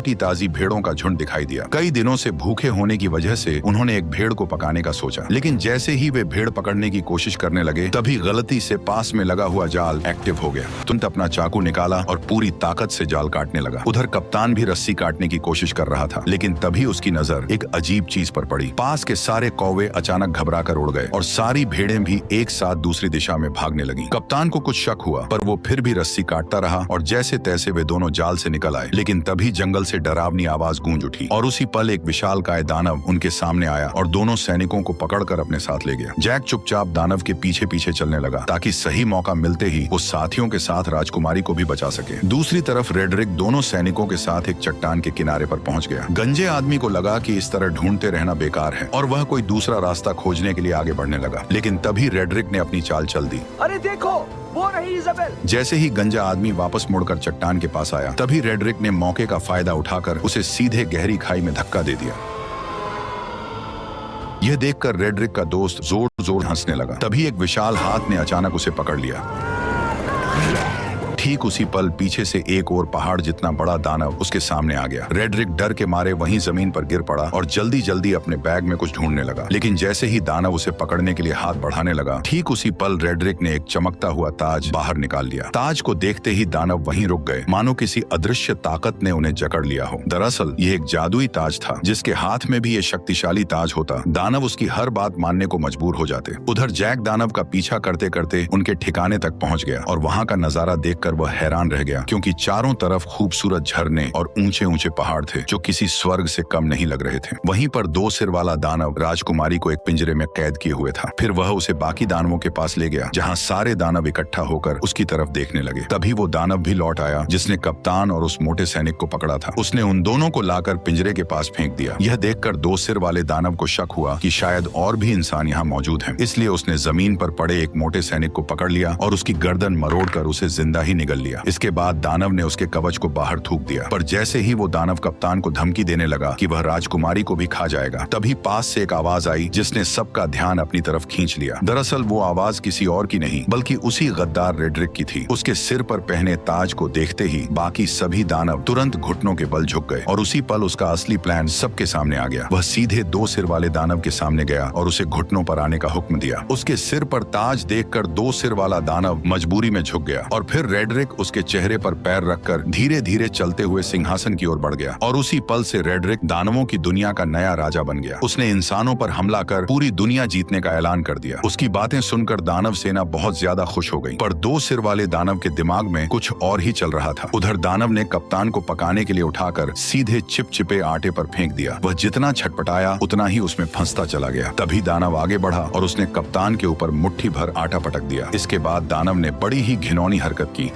की ताजी भेड़ों का झुंड दिखाई दिया। कई दिनों से भूखे होने की वजह से उन्होंने एक भेड़ को पकाने का सोचा, लेकिन जैसे ही वे भेड़ पकड़ने की कोशिश करने लगे तभी गलती से पास में लगा हुआ जाल एक्टिव हो गया। तुरंत अपना चाकू निकाला और पूरी ताकत से जाल काटने लगा। उधर कप्तान भी रस्सी काटने की कोशिश कर रहा था, लेकिन तभी उसकी नजर एक अजीब चीज पर पड़ी। पास के सारे कौवे अचानक घबराकर उड़ गए और सारी भेड़ें भी एक साथ दूसरी दिशा में भागने लगी। कप्तान को कुछ शक हुआ, पर वो फिर भी रस्सी काटता रहा और जैसे तैसे वे दोनों जाल से निकल आए। लेकिन तभी जंगल से डरावनी आवाज गूंज उठी और उसी पल एक विशालकाय दानव उनके सामने आया और दोनों सैनिकों को पकड़कर अपने साथ ले गया। जैक चुपचाप दानव के पीछे पीछे चलने लगा ताकि सही मौका मिलते ही वो साथियों के साथ राजकुमारी को भी बचा सके। दूसरी तरफ रेडरिक दोनों सैनिकों के साथ एक चट्टान के किनारे पर पहुंच गया। गंजे आदमी को लगा कि इस तरह ढूंढते रहना बेकार है और वह कोई दूसरा रास्ता खोजने के लिए आगे बढ़ने लगा। लेकिन तभी रेडरिक ने अपनी चाल चल दी। अरे देखो, वो रही इजाबेल। जैसे ही गंजा आदमी वापस मुड़कर चट्टान के पास आया तभी रेडरिक ने मौके का फायदा उठाकर उसे सीधे गहरी खाई में धक्का दे दिया। यह देखकर रेडरिक का दोस्त जोर जोर हंसने लगा। तभी एक विशाल हाथ ने अचानक उसे पकड़ लिया। ठीक उसी पल पीछे से एक और पहाड़ जितना बड़ा दानव उसके सामने आ गया। रेडरिक डर के मारे वहीं जमीन पर गिर पड़ा और जल्दी जल्दी अपने बैग में कुछ ढूंढने लगा। लेकिन जैसे ही दानव उसे पकड़ने के लिए हाथ बढ़ाने लगा, ठीक उसी पल रेडरिक ने एक चमकता हुआ ताज बाहर निकाल लिया। ताज को देखते ही दानव वहीं रुक गए, मानो किसी अदृश्य ताकत ने उन्हें जकड़ लिया हो। दरअसल ये एक जादुई ताज था। जिसके हाथ में भी ये शक्तिशाली ताज होता, दानव उसकी हर बात मानने को मजबूर हो जाते। उधर जैक दानव का पीछा करते करते उनके ठिकाने तक पहुंच गया और वहां का नजारा देखकर वह हैरान रह गया, क्योंकि चारों तरफ खूबसूरत झरने और ऊंचे ऊंचे पहाड़ थे जो किसी स्वर्ग से कम नहीं लग रहे थे। वहीं पर दो सिर वाला दानव राजकुमारी को एक पिंजरे में कैद किए हुए था। फिर वह उसे बाकी दानवों के पास ले गया, जहां सारे दानव इकट्ठा होकर उसकी तरफ देखने लगे। तभी वो दानव भी लौट आया जिसने कप्तान और उस मोटे सैनिक को पकड़ा था। उसने उन दोनों को लाकर पिंजरे के पास फेंक दिया। यह देखकर दो सिर वाले दानव को शक हुआ कि शायद और भी इंसान यहाँ मौजूद हैं। इसलिए उसने जमीन पर पड़े एक मोटे सैनिक को पकड़ लिया और उसकी गर्दन मरोड़कर उसे जिंदा ही निगल लिया। इसके बाद दानव ने उसके कवच को बाहर थूक दिया। पर जैसे ही वो दानव कप्तान को धमकी देने लगा कि वह राजकुमारी को भी खा जाएगा, तभी पास से एक आवाज आई जिसने सबका ध्यान अपनी तरफ खींच लिया। दरअसल वो आवाज किसी और की नहीं बल्कि उसी गद्दार रेडरिक की थी। उसके सिर पर पहने ताज को देखते ही बाकी सभी दानव तुरंत घुटनों के बल झुक गए और उसी पल उसका असली प्लान सबके सामने आ गया। वह सीधे दो सिर वाले दानव के सामने गया और उसे घुटनों पर आने का हुक्म दिया। उसके सिर पर ताज देखकर दो सिर वाला दानव मजबूरी में झुक गया और फिर रेडरिक उसके चेहरे पर पैर रखकर धीरे धीरे चलते हुए सिंहासन की ओर बढ़ गया और उसी पल से रेडरिक दानवों की दुनिया का नया राजा बन गया। उसने इंसानों पर हमला कर पूरी दुनिया जीतने का ऐलान कर दिया। उसकी बातें सुनकर दानव सेना बहुत ज्यादा खुश हो गई, पर दो सिर वाले दानव के दिमाग में कुछ और ही चल रहा था। उधर दानव ने कप्तान को पकाने के लिए उठाकर सीधे चिपचिपे आटे पर फेंक दिया। वह जितना छटपटाया उतना ही उसमें फंसता चला गया। तभी दानव आगे बढ़ा और उसने कप्तान के ऊपर मुट्ठी भर आटा पटक दिया। इसके बाद दानव ने बड़ी ही घिनौनी हरकत की।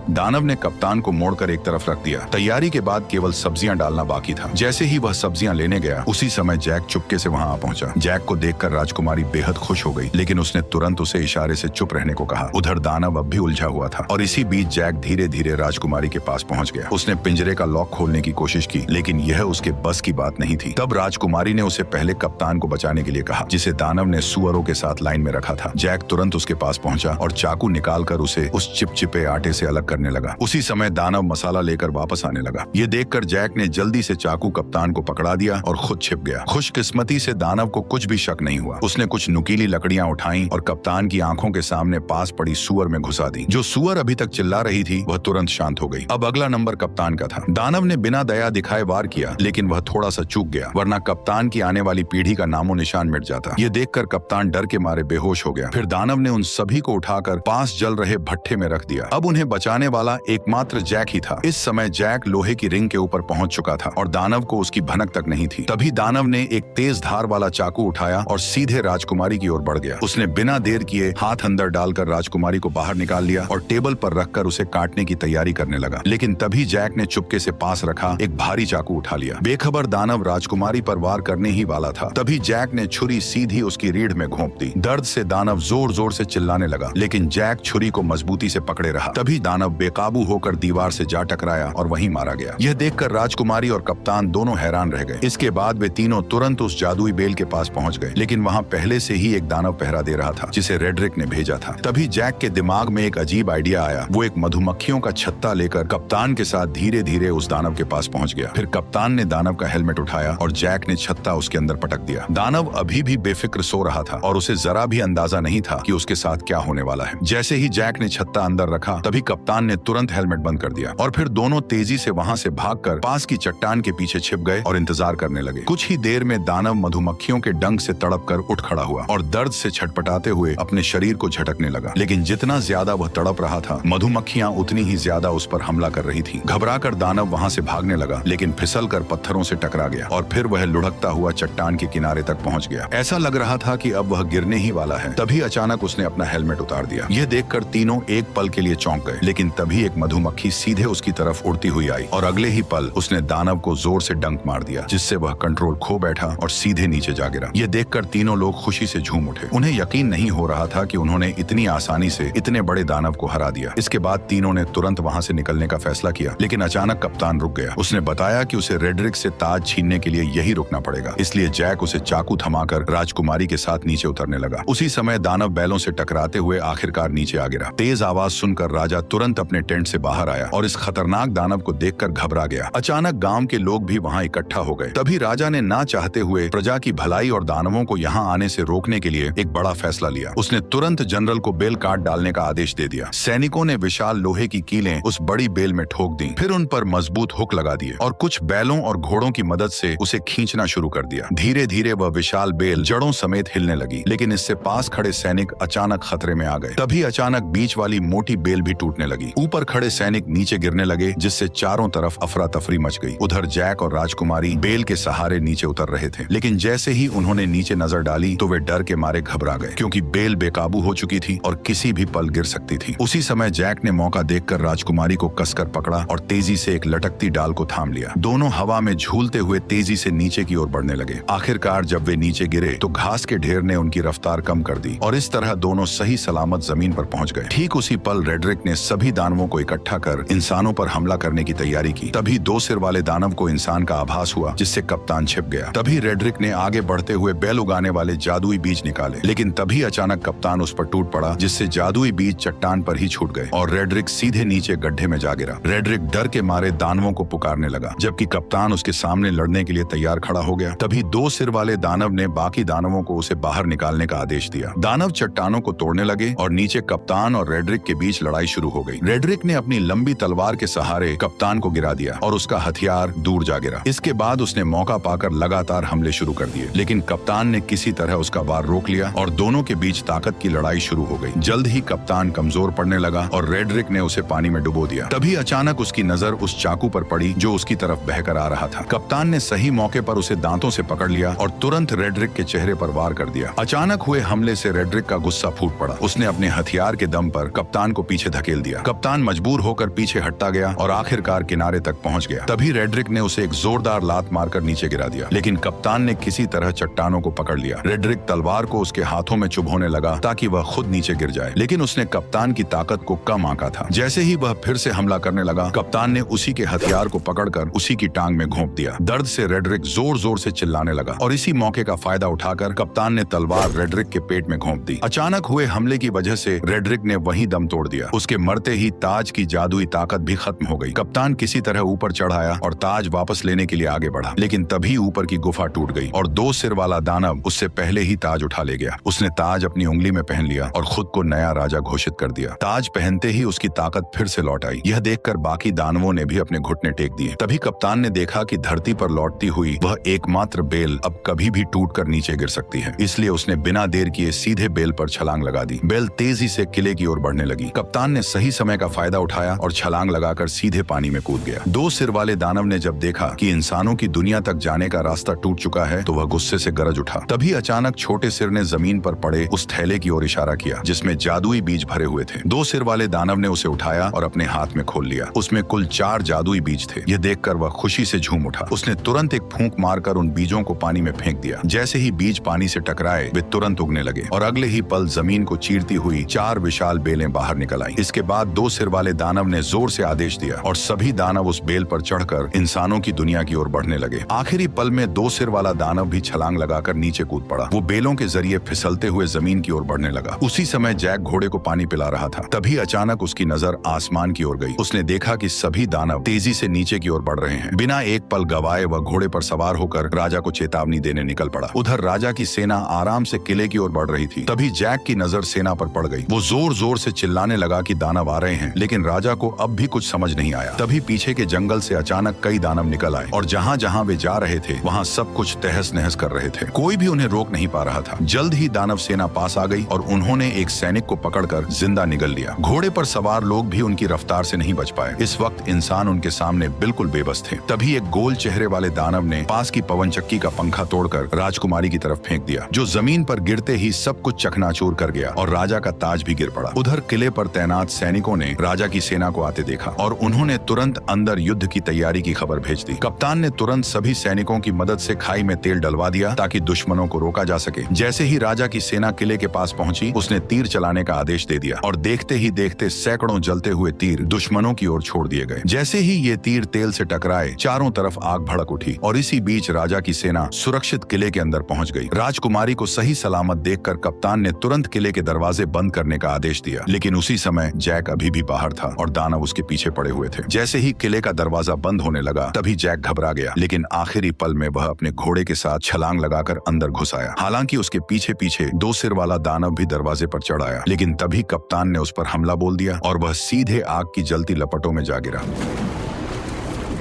दानव ने कप्तान को मोड़कर एक तरफ रख दिया। तैयारी के बाद केवल सब्जियां डालना बाकी था। जैसे ही वह सब्जियां लेने गया, उसी समय जैक चुपके से वहां आ पहुंचा। जैक को देखकर राजकुमारी बेहद खुश हो गई, लेकिन उसने तुरंत उसे इशारे से चुप रहने को कहा। उधर दानव अब भी उलझा हुआ था और इसी बीच जैक धीरे धीरे राजकुमारी के पास पहुंच गया। उसने पिंजरे का लॉक खोलने की कोशिश की, लेकिन यह उसके बस की बात नहीं थी। तब राजकुमारी ने उसे पहले कप्तान को बचाने के लिए कहा, जिसे दानव ने सुअरों के साथ लाइन में रखा था। जैक तुरंत उसके पास पहुंचा और चाकू निकालकर उसे उस चिपचिपे आटे से अलग करने लगा। उसी समय दानव मसाला लेकर वापस आने लगा। ये देखकर जैक ने जल्दी से चाकू कप्तान को पकड़ा दिया और खुद छिप गया। खुशकिस्मती से दानव को कुछ भी शक नहीं हुआ। उसने कुछ नुकीली लकड़ियां उठाई और कप्तान की आंखों के सामने पास पड़ी सुअर में घुसा दी। जो सुअर अभी तक चिल्ला रही थी वह तुरंत शांत हो गई। अब अगला नंबर कप्तान का था। दानव ने बिना दया दिखाए वार किया, लेकिन वह थोड़ा सा चूक गया, वरना कप्तान की आने वाली पीढ़ी का नामो निशान मिट जाता। ये देखकर कप्तान डर के मारे बेहोश हो गया। फिर दानव ने उन सभी को उठाकर पास जल रहे भट्ठे में रख दिया। अब उन्हें बचाने वाला एकमात्र जैक ही था। इस समय जैक लोहे की रिंग के ऊपर पहुंच चुका था और दानव को उसकी भनक तक नहीं थी। तभी दानव ने एक तेज धार वाला चाकू उठाया और सीधे राजकुमारी की ओर बढ़ गया। उसने बिना देर किए हाथ अंदर डालकर राजकुमारी को बाहर निकाल लिया और टेबल पर रखकर उसे काटने की तैयारी करने लगा। लेकिन तभी जैक ने चुपके से पास रखा एक भारी चाकू उठा लिया। बेखबर दानव राजकुमारी पर वार करने ही वाला था। तभी जैक ने छुरी सीधी उसकी रीढ़ में घोंप दी। दर्द से दानव जोर जोर से चिल्लाने लगा, लेकिन जैक छुरी को मजबूती से पकड़े रहा। तभी दानव बेकाबू होकर दीवार से जा टकराया और वहीं मारा गया। यह देखकर राजकुमारी और कप्तान दोनों हैरान रह गए। इसके बाद वे तीनों तुरंत उस जादुई बेल के पास पहुंच गए, लेकिन वहां पहले से ही एक दानव पहरा दे रहा था जिसे रेड्रिक ने भेजा था। तभी जैक के दिमाग में एक अजीब आइडिया आया। वो एक मधुमक्खियों का छत्ता लेकर कप्तान के साथ धीरे धीरे उस दानव के पास पहुंच गया। फिर कप्तान ने दानव का हेलमेट उठाया और जैक ने छत्ता उसके अंदर पटक दिया। दानव अभी भी बेफिक्र सो रहा था और उसे जरा भी अंदाजा नहीं था कि उसके साथ क्या होने वाला है। जैसे ही जैक ने छत्ता अंदर रखा तभी कप्तान ने तुरंत हेलमेट बंद कर दिया और फिर दोनों तेजी से वहां से भागकर पास की चट्टान के पीछे छिप गए और इंतजार करने लगे। कुछ ही देर में दानव मधुमक्खियों के डंक से तड़प कर उठ खड़ा हुआ और दर्द से छटपटाते हुए अपने शरीर को झटकने लगा। लेकिन जितना ज्यादा वह तड़प रहा था, मधुमक्खियां उतनी ही ज्यादा उस पर हमला कर रही थी। घबराकर दानव वहां से भागने लगा, लेकिन फिसल कर पत्थरों से टकरा गया और फिर वह लुढ़कता हुआ चट्टान के किनारे तक पहुंच गया। ऐसा लग रहा था कि अब वह गिरने ही वाला है। तभी अचानक उसने अपना हेलमेट उतार दिया। यह देखकर तीनों एक पल के लिए चौंक गए, लेकिन तभी एक मधुमक्खी सीधे उसकी तरफ उड़ती हुई आई और अगले ही पल उसने दानव को जोर से डंक मार दिया, जिससे वह कंट्रोल खो बैठा और सीधे नीचे जा गिरा। यह देखकर तीनों लोग खुशी से झूम उठे। उन्हें यकीन नहीं हो रहा था कि उन्होंने इतनी आसानी से इतने बड़े दानव को हरा दिया। इसके बाद तीनों ने तुरंत वहां से निकलने का फैसला किया, लेकिन अचानक कप्तान रुक गया। उसने बताया कि उसे रेड्रिक से ताज छीनने के लिए यही रुकना पड़ेगा। इसलिए जैक उसे चाकू थमाकर राजकुमारी के साथ नीचे उतरने लगा। उसी समय दानव बैलों से टकराते हुए आखिरकार नीचे आ गिरा। तेज आवाज सुनकर राजा तुरंत अपने टेंट से बाहर आया और इस खतरनाक दानव को देखकर घबरा गया। अचानक गांव के लोग भी वहां इकट्ठा हो गए। तभी राजा ने ना चाहते हुए प्रजा की भलाई और दानवों को यहाँ आने से रोकने के लिए एक बड़ा फैसला लिया। उसने तुरंत जनरल को बेल काट डालने का आदेश दे दिया। सैनिकों ने विशाल लोहे की कीलें उस बड़ी बेल में ठोक दी, फिर उन पर मजबूत हुक लगा दिए और कुछ बैलों और घोड़ों की मदद से उसे खींचना शुरू कर दिया। धीरे धीरे वह विशाल बेल जड़ों समेत हिलने लगी, लेकिन इससे पास खड़े सैनिक अचानक खतरे में आ गए। तभी अचानक बीच वाली मोटी बेल भी टूटने लगी। ऊपर खड़े सैनिक नीचे गिरने लगे, जिससे चारों तरफ अफरा तफरी मच गई। उधर जैक और राजकुमारी बेल के सहारे नीचे उतर रहे थे, लेकिन जैसे ही उन्होंने नीचे नजर डाली तो वे डर के मारे घबरा गए, क्योंकि बेल बेकाबू हो चुकी थी और किसी भी पल गिर सकती थी। उसी समय जैक ने मौका देखकर राजकुमारी को कसकर पकड़ा और तेजी से एक लटकती डाल को थाम लिया। दोनों हवा में झूलते हुए तेजी से नीचे की ओर बढ़ने लगे। आखिरकार जब वे नीचे गिरे तो घास के ढेर ने उनकी रफ्तार कम कर दी और इस तरह दोनों सही सलामत जमीन पर पहुंच गए। ठीक उसी पल रेड्रिक ने सभी दानवों को इकट्ठा कर इंसानों पर हमला करने की तैयारी की। तभी दो सिर वाले दानव को इंसान का आभास हुआ, जिससे कप्तान छिप गया। तभी रेड्रिक ने आगे बढ़ते हुए बेल उगाने वाले जादुई बीज निकाले, लेकिन तभी अचानक कप्तान उस पर टूट पड़ा, जिससे जादुई बीज चट्टान पर ही छूट गए और रेड्रिक सीधे नीचे गड्ढे में जा गिरा। रेड्रिक डर के मारे दानवों को पुकारने लगा, जबकि कप्तान उसके सामने लड़ने के लिए तैयार खड़ा हो गया। तभी दो सिर वाले दानव ने बाकी दानवों को उसे बाहर निकालने का आदेश दिया। दानव चट्टानों को तोड़ने लगे और नीचे कप्तान और रेड्रिक के बीच लड़ाई शुरू हो गई। रेड्रिक ने अपनी लंबी तलवार के सहारे कप्तान को गिरा दिया और उसका हथियार दूर जा गिरा। इसके बाद उसने मौका पाकर लगातार हमले शुरू कर दिए, लेकिन कप्तान ने किसी तरह उसका वार रोक लिया और दोनों के बीच ताकत की लड़ाई शुरू हो गई। जल्द ही कप्तान कमजोर पड़ने लगा और रेड्रिक ने उसे पानी में डुबो दिया। तभी अचानक उसकी नजर उस चाकू पर पड़ी जो उसकी तरफ बहकर आ रहा था। कप्तान ने सही मौके पर उसे दांतों से पकड़ लिया और तुरंत रेड्रिक के चेहरे पर वार कर दिया। अचानक हुए हमले से रेड्रिक का गुस्सा फूट पड़ा। उसने अपने हथियार के दम पर कप्तान को पीछे धकेल दिया। कप्तान मजबूर होकर पीछे हटता गया और आखिरकार किनारे तक पहुंच गया। तभी रेड्रिक ने उसे एक जोरदार लात मारकर नीचे गिरा दिया, लेकिन कप्तान ने किसी तरह चट्टानों को पकड़ लिया। रेड्रिक तलवार को उसके हाथों में चुभोने लगा ताकि वह खुद नीचे गिर जाए, लेकिन उसने कप्तान की ताकत को कम आंका था। जैसे ही वह फिर से हमला करने लगा, कप्तान ने उसी के हथियार को पकड़कर उसी की टांग में घोंप दिया। दर्द से रेड्रिक जोर जोर से चिल्लाने लगा और इसी मौके का फायदा उठाकर कप्तान ने तलवार रेड्रिक के पेट में घोंप दी। अचानक हुए हमले की वजह से रेड्रिक ने वहीं दम तोड़ दिया। उसके मरते ही ताज की जादुई ताकत भी खत्म हो गई। कप्तान किसी तरह ऊपर चढ़ आया और ताज वापस लेने के लिए आगे बढ़ा, लेकिन तभी ऊपर की गुफा टूट गई और दो सिर वाला दानव उससे पहले ही ताज उठा ले गया। उसने ताज अपनी उंगली में पहन लिया और खुद को नया राजा घोषित कर दिया। ताज पहनते ही उसकी ताकत फिर से लौट आई। यह देखकर बाकी दानवों ने भी अपने घुटने टेक दिए। तभी कप्तान ने देखा कि धरती पर लौटती हुई वह एकमात्र बेल अब कभी भी टूटकर नीचे गिर सकती है, इसलिए उसने बिना देर किए सीधे बेल पर छलांग लगा दी। बेल तेजी से किले की ओर बढ़ने लगी। कप्तान ने सही समय का फायदा उठाया और छलांग लगाकर सीधे पानी में कूद गया। दो सिर वाले दानव ने जब देखा कि इंसानों की दुनिया तक जाने का रास्ता टूट चुका है तो वह गुस्से से गरज उठा। तभी अचानक छोटे सिर ने जमीन पर पड़े उस थैले की ओर इशारा किया जिसमें जादुई बीज भरे हुए थे। दो सिर वाले दानव ने उसे उठाया और अपने हाथ में खोल लिया। उसमें कुल 4 जादुई बीज थे। यह देखकर वह खुशी से झूम उठा। उसने तुरंत एक फूंक मारकर उन बीजों को पानी में फेंक दिया। जैसे ही बीज पानी से टकराए वे तुरंत उगने लगे और अगले ही पल जमीन को चीरती हुई 4 विशाल बेलें बाहर निकल आई। इसके बाद दो सिर वाले दानव ने जोर से आदेश दिया और सभी दानव उस बेल पर चढ़कर इंसानों की दुनिया की ओर बढ़ने लगे। आखिरी पल में दो सिर वाला दानव भी छलांग लगाकर नीचे कूद पड़ा। वो बेलों के जरिए फिसलते हुए जमीन की ओर बढ़ने लगा। उसी समय जैक घोड़े को पानी पिला रहा था। तभी अचानक उसकी नजर आसमान की ओर गई। उसने देखा कि सभी दानव तेजी से नीचे की ओर बढ़ रहे हैं। बिना एक पल गवाए वह घोड़े पर सवार होकर राजा को चेतावनी देने निकल पड़ा। उधर राजा की सेना आराम से किले की ओर बढ़ रही थी। तभी जैक की नजर सेना पर पड़ गई। वो जोर जोर से चिल्लाने लगा कि दानव आ रहे हैं, लेकिन राजा को अब भी कुछ समझ नहीं आया। तभी पीछे के जंगल से अचानक कई दानव निकल आए और जहाँ जहाँ वे जा रहे थे वहाँ सब कुछ तहस नहस कर रहे थे। कोई भी उन्हें रोक नहीं पा रहा था। जल्द ही दानव सेना पास आ गई और उन्होंने एक सैनिक को पकड़कर जिंदा निगल लिया। घोड़े पर सवार लोग भी उनकी रफ्तार से नहीं बच पाए। इस वक्त इंसान उनके सामने बिल्कुल बेबस थे। तभी एक गोल चेहरे वाले दानव ने पास की पवन चक्की का पंखा तोड़कर राजकुमारी की तरफ फेंक दिया, जो जमीन पर गिरते ही सब कुछ चकनाचूर कर गया और राजा का ताज भी गिर पड़ा। उधर किले पर तैनात सैनिकों ने राजा की सेना को आते देखा और उन्होंने तुरंत अंदर युद्ध की तैयारी की खबर भेज दी। कप्तान ने तुरंत सभी सैनिकों की मदद से खाई में तेल डलवा दिया ताकि दुश्मनों को रोका जा सके। जैसे ही राजा की सेना किले के पास पहुंची, उसने तीर चलाने का आदेश दे दिया और देखते ही देखते सैकड़ों जलते हुए तीर दुश्मनों की ओर छोड़ दिए गए। जैसे ही ये तीर तेल से टकराए, चारों तरफ आग भड़क उठी और इसी बीच राजा की सेना सुरक्षित किले के अंदर पहुंच गई। राजकुमारी को सही सलामत देखकर कप्तान ने तुरंत किले के दरवाजे बंद करने का आदेश दिया, लेकिन उसी समय जैक अभी भी बाहर था और दानव उसके पीछे पड़े हुए थे। जैसे ही किले का दरवाजा बंद होने लगा, तभी जैक घबरा गया, लेकिन आखिरी पल में वह अपने घोड़े के साथ छलांग लगाकर अंदर घुस आया। हालांकि उसके पीछे पीछे दो सिर वाला दानव भी दरवाजे पर चढ़ आया, लेकिन तभी कप्तान ने उस पर हमला बोल दिया और वह सीधे आग की जलती लपटों में जा गिरा।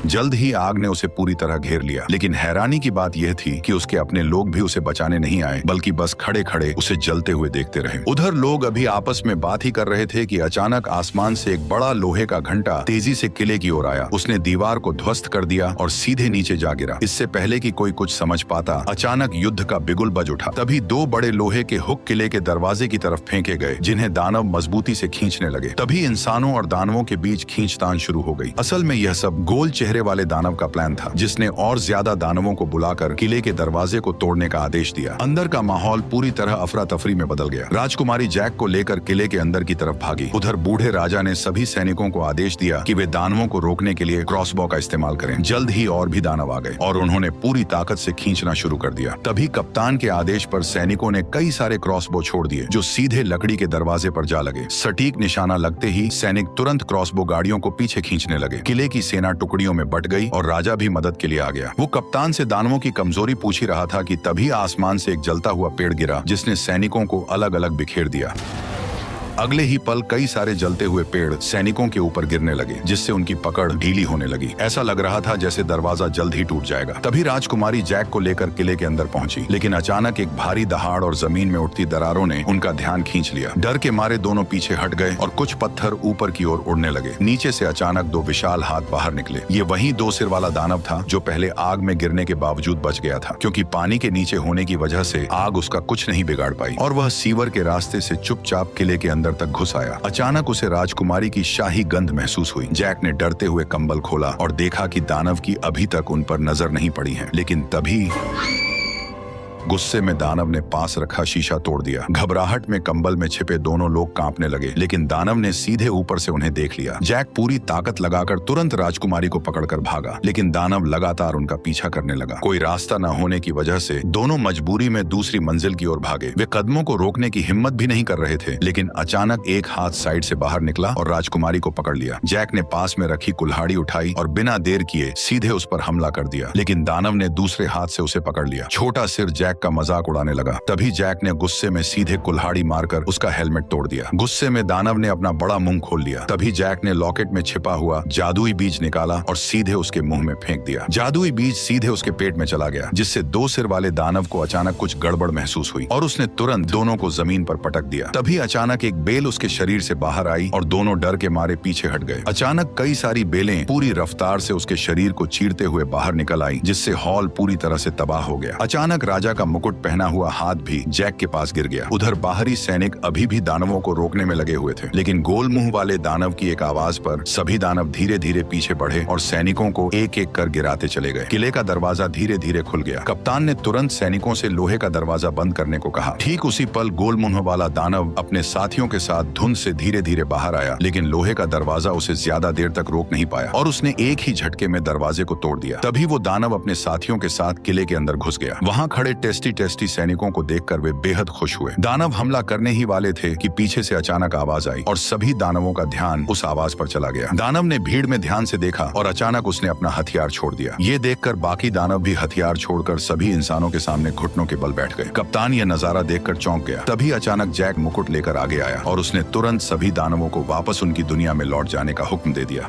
जल्द ही आग ने उसे पूरी तरह घेर लिया, लेकिन हैरानी की बात यह थी कि उसके अपने लोग भी उसे बचाने नहीं आए, बल्कि बस खड़े खड़े उसे जलते हुए देखते रहे। उधर लोग अभी आपस में बात ही कर रहे थे कि अचानक आसमान से एक बड़ा लोहे का घंटा तेजी से किले की ओर आया। उसने दीवार को ध्वस्त कर दिया और सीधे नीचे जा गिरा। इससे पहले कि कोई कुछ समझ पाता, अचानक युद्ध का बिगुल बज उठा। तभी दो बड़े लोहे के हुक किले के दरवाजे की तरफ फेंके गए, जिन्हें दानव मजबूती से खींचने लगे। तभी इंसानों और दानवों के बीच खींचतान शुरू हो गई। असल में यह सब गोल चेहरे वाले दानव का प्लान था, जिसने और ज्यादा दानवों को बुलाकर किले के दरवाजे को तोड़ने का आदेश दिया। अंदर का माहौल पूरी तरह अफरा तफरी में बदल गया। राजकुमारी जैक को लेकर किले के अंदर की तरफ भागी। उधर बूढ़े राजा ने सभी सैनिकों को आदेश दिया कि वे दानवों को रोकने के लिए क्रॉसबो का इस्तेमाल करें। जल्द ही और भी दानव आ गए और उन्होंने पूरी ताकत से खींचना शुरू कर दिया। तभी कप्तान के आदेश पर सैनिकों ने कई सारे क्रॉसबो छोड़ दिए, जो सीधे लकड़ी के दरवाजे पर जा लगे। सटीक निशाना लगते ही सैनिक तुरंत क्रॉसबो गाड़ियों को पीछे खींचने लगे। किले की सेना टुकड़ियों में बट गई और राजा भी मदद के लिए आ गया। वो कप्तान से दानवों की कमजोरी पूछ ही रहा था कि तभी आसमान से एक जलता हुआ पेड़ गिरा, जिसने सैनिकों को अलग अलग बिखेर दिया। अगले ही पल कई सारे जलते हुए पेड़ सैनिकों के ऊपर गिरने लगे, जिससे उनकी पकड़ ढीली होने लगी। ऐसा लग रहा था जैसे दरवाजा जल्द ही टूट जाएगा। तभी राजकुमारी जैक को लेकर किले के अंदर पहुंची, लेकिन अचानक एक भारी दहाड़ और जमीन में उठती दरारों ने उनका ध्यान खींच लिया। डर के मारे दोनों पीछे हट गए और कुछ पत्थर ऊपर की ओर उड़ने लगे। नीचे से अचानक दो विशाल हाथ बाहर निकले। ये वही दो सिर वाला दानव था जो पहले आग में गिरने के बावजूद बच गया था, क्योंकि पानी के नीचे होने की वजह से आग उसका कुछ नहीं बिगाड़ पाई और वह सीवर के रास्ते से चुपचाप किले के अंदर तक घुस आया। अचानक उसे राजकुमारी की शाही गंध महसूस हुई। जैक ने डरते हुए कंबल खोला और देखा कि दानव की अभी तक उन पर नजर नहीं पड़ी है, लेकिन तभी गुस्से में दानव ने पास रखा शीशा तोड़ दिया। घबराहट में कंबल में छिपे दोनों लोग कांपने लगे, लेकिन दानव ने सीधे ऊपर से उन्हें देख लिया। जैक पूरी ताकत लगाकर तुरंत राजकुमारी को पकड़कर भागा, लेकिन दानव लगातार उनका पीछा करने लगा। कोई रास्ता न होने की वजह से दोनों मजबूरी में दूसरी मंजिल की ओर भागे। वे कदमों को रोकने की हिम्मत भी नहीं कर रहे थे, लेकिन अचानक एक हाथ साइड से बाहर निकला और राजकुमारी को पकड़ लिया। जैक ने पास में रखी कुल्हाड़ी उठाई और बिना देर किए सीधे उस पर हमला कर दिया, लेकिन दानव ने दूसरे हाथ से उसे पकड़ लिया। छोटा सिर जैक का मजाक उड़ाने लगा। तभी जैक ने गुस्से में सीधे कुल्हाड़ी मारकर उसका हेलमेट तोड़ दिया। गुस्से में दानव ने अपना बड़ा मुंह खोल लिया। तभी जैक ने लॉकेट में छिपा हुआ जादुई बीज निकाला और सीधे उसके मुंह में फेंक दिया। जादुई बीज सीधे उसके पेट में चला गया, जिससे दो सिर वाले दानव को अचानक कुछ गड़बड़ महसूस हुई और उसने तुरंत दोनों को जमीन पर पटक दिया। तभी अचानक एक बेल उसके शरीर से बाहर आई और दोनों डर के मारे पीछे हट गए। अचानक कई सारी बेलें पूरी रफ्तार से उसके शरीर को चीरते हुए बाहर निकल आई, जिससे हॉल पूरी तरह से तबाह हो गया। अचानक राजा का मुकुट पहना हुआ हाथ भी जैक के पास गिर गया। उधर बाहरी सैनिक अभी भी दानवों को रोकने में लगे हुए थे, लेकिन गोल मुंह वाले दानव की एक आवाज पर सभी दानव धीरे धीरे पीछे बढ़े और सैनिकों को एक एक कर गिराते चले गए। किले का दरवाजा धीरे धीरे खुल गया। कप्तान ने तुरंत सैनिकों से लोहे का दरवाजा बंद करने को कहा। ठीक उसी पल गोल मुंह वाला दानव अपने साथियों के साथ धुंध से धीरे धीरे बाहर आया, लेकिन लोहे का दरवाजा उसे ज्यादा देर तक रोक नहीं पाया और उसने एक ही झटके में दरवाजे को तोड़ दिया। तभी वो दानव अपने साथियों के साथ किले के अंदर घुस गया। वहां खड़े टेस्टी सैनिकों को देखकर वे बेहद खुश हुए। दानव हमला करने ही वाले थे कि पीछे से अचानक आवाज आई और सभी दानवों का ध्यान उस आवाज पर चला गया। दानव ने भीड़ में ध्यान से देखा और अचानक उसने अपना हथियार छोड़ दिया। ये देखकर बाकी दानव भी हथियार छोड़कर सभी इंसानों के सामने घुटनों के बल बैठ गए। कप्तान यह नजारा देखकर चौंक गया। तभी अचानक जैक मुकुट लेकर आगे आया और उसने तुरंत सभी दानवों को वापस उनकी दुनिया में लौट जाने का हुक्म दे दिया।